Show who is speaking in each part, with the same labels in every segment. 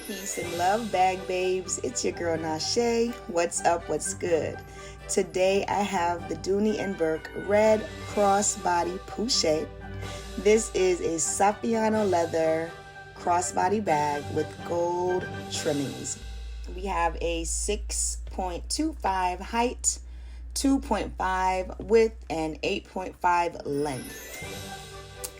Speaker 1: Peace and love, bag babes. It's your girl Nashe. What's up? What's good? Today I have the Dooney & Bourke red crossbody pouchette. This is a Saffiano leather crossbody bag with gold trimmings. We have a 6.25 height, 2.5 width, and 8.5 length.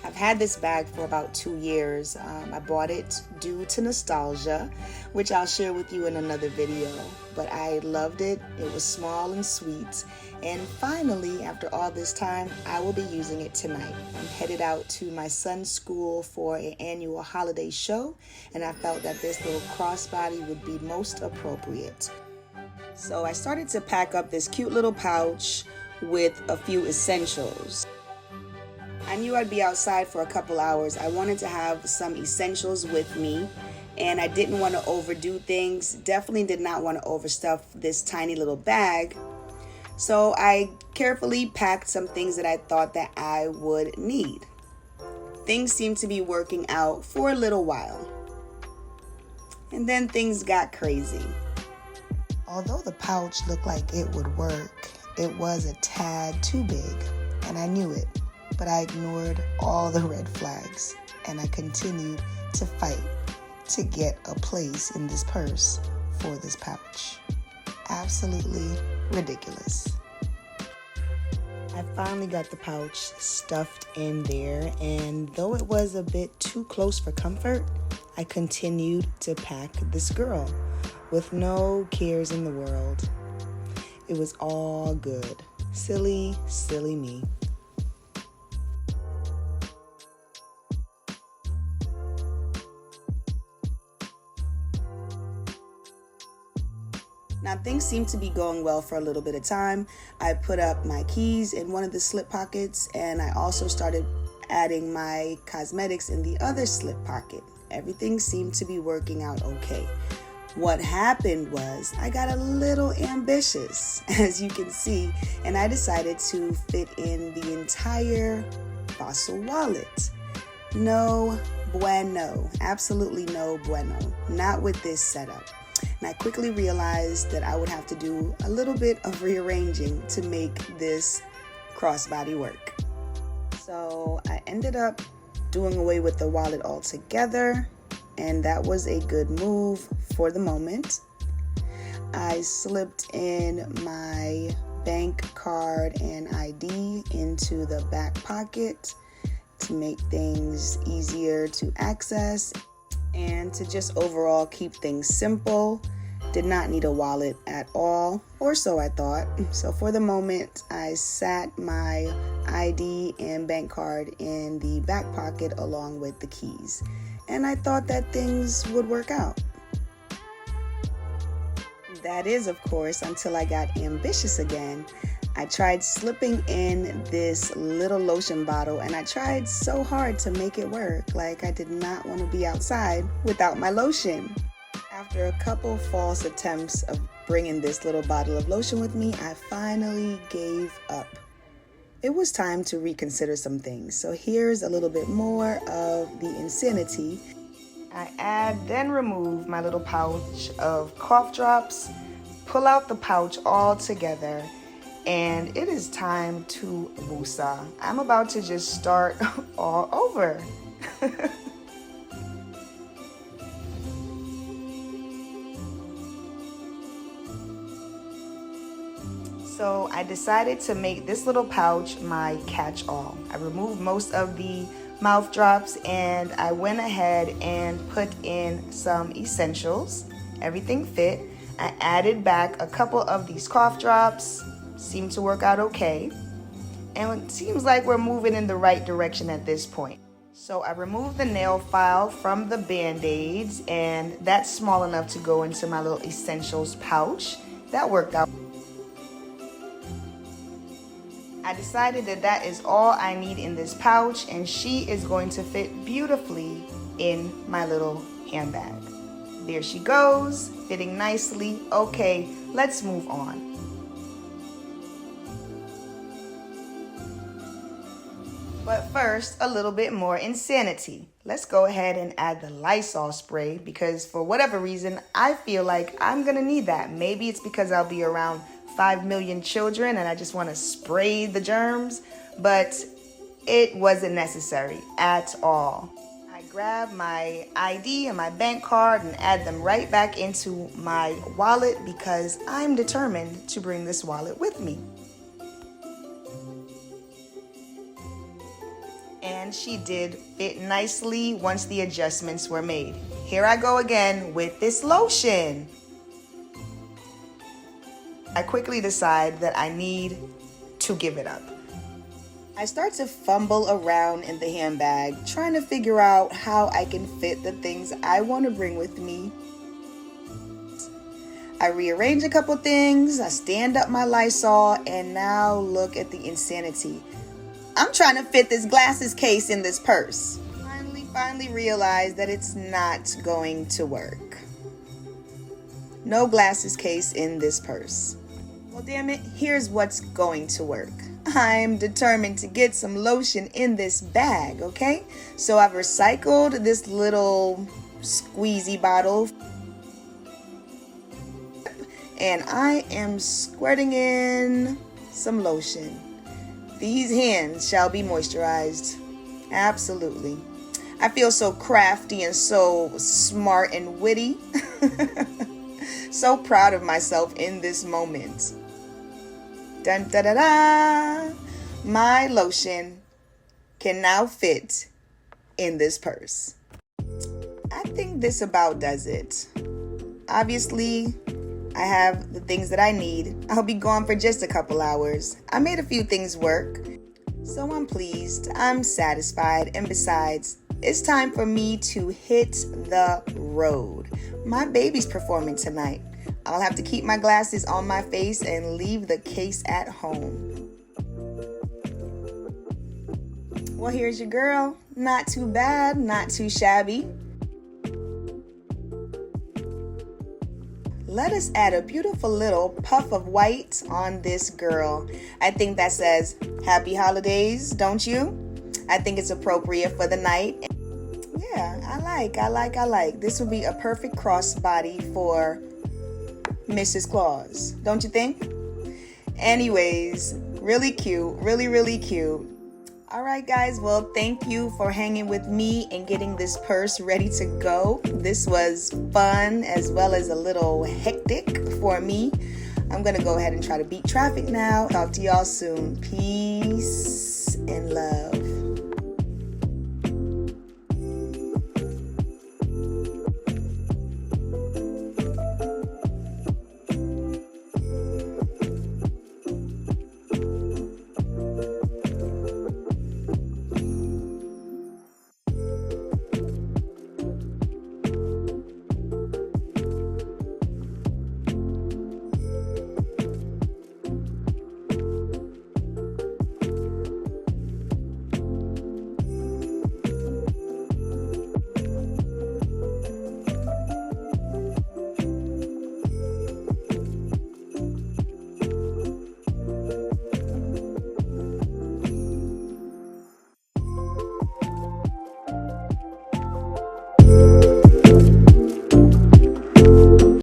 Speaker 1: I've had this bag for about 2 years. I bought it due to nostalgia, which I'll share with you in another video. But I loved it. It was small and sweet. And finally, after all this time, I will be using it tonight. I'm headed out to my son's school for an annual holiday show, and I felt that this little crossbody would be most appropriate. So I started to pack up this cute little pouch with a few essentials. I knew I'd be outside for a couple hours. I wanted to have some essentials with me, and I didn't want to overdo things. Definitely did not want to overstuff this tiny little bag. So I carefully packed some things that I thought that I would need. Things seemed to be working out for a little while. And then things got crazy. Although the pouch looked like it would work, it was a tad too big, and I knew it. But I ignored all the red flags, and I continued to fight to get a place in this purse for this pouch. Absolutely ridiculous. I finally got the pouch stuffed in there, and though it was a bit too close for comfort, I continued to pack this girl with no cares in the world. It was all good. Silly, silly me. Now, things seemed to be going well for a little bit of time. I put up my keys in one of the slip pockets, and I also started adding my cosmetics in the other slip pocket. Everything seemed to be working out okay. What happened was I got a little ambitious, as you can see, and I decided to fit in the entire fossil wallet. No bueno. Absolutely no bueno. Not with this setup. And I quickly realized that I would have to do a little bit of rearranging to make this crossbody work. So I ended up doing away with the wallet altogether, and that was a good move for the moment. I slipped in my bank card and ID into the back pocket to make things easier to access and to just overall keep things simple. Did not need a wallet at all, or so I thought. So for the moment, I sat my ID and bank card in the back pocket along with the keys. And I thought that things would work out. That is, of course, until I got ambitious again. I tried slipping in this little lotion bottle, and I tried so hard to make it work. Like I did not want to be outside without my lotion. After a couple false attempts of bringing this little bottle of lotion with me, I finally gave up. It was time to reconsider some things. So here's a little bit more of the insanity. I add, then remove my little pouch of cough drops, pull out the pouch all together, and it is time to woosah. I'm about to just start all over. So I decided to make this little pouch my catch-all. I removed most of the mouth drops, and I went ahead and put in some essentials. Everything fit. I added back a couple of these cough drops. Seemed to work out okay. And it seems like we're moving in the right direction at this point. So I removed the nail file from the Band-Aids, and that's small enough to go into my little essentials pouch. That worked out. I decided that that is all I need in this pouch, and she is going to fit beautifully in my little handbag. There she goes, fitting nicely. Okay, let's move on. But first, a little bit more insanity. Let's go ahead and add the Lysol spray because for whatever reason, I feel like I'm gonna need that. Maybe it's because I'll be around 5 million children and I just wanna spray the germs, but it wasn't necessary at all. I grab my ID and my bank card and add them right back into my wallet because I'm determined to bring this wallet with me. And she did fit nicely once the adjustments were made. Here I go again with this lotion. I quickly decide that I need to give it up. I start to fumble around in the handbag, trying to figure out how I can fit the things I want to bring with me. I rearrange a couple things, I stand up my Lysol, and now look at the insanity. I'm trying to fit this glasses case in this purse. Finally realize that it's not going to work. No glasses case in this purse. Well, damn it, here's what's going to work. I'm determined to get some lotion in this bag, okay? So I've recycled this little squeezy bottle. And I am squirting in some lotion. These hands shall be moisturized. Absolutely. I feel so crafty and so smart and witty. So proud of myself in this moment. Dun da da da! My lotion can now fit in this purse. I think this about does it. Obviously, I have the things that I need. I'll be gone for just a couple hours. I made a few things work, so I'm pleased, I'm satisfied, and besides, it's time for me to hit the road. My baby's performing tonight. I'll have to keep my glasses on my face and leave the case at home. Well, here's your girl. Not too bad, not too shabby. Let us add a beautiful little puff of white on this girl. I think that says happy holidays, don't you? I think it's appropriate for the night. Yeah, I like. This would be a perfect crossbody for Mrs. Claus, don't you think? Anyways, really cute, really cute. All right, guys, well, thank you for hanging with me and getting this purse ready to go. This was fun as well as a little hectic for me. I'm gonna go ahead and try to beat traffic now. Talk to y'all soon. Peace and love.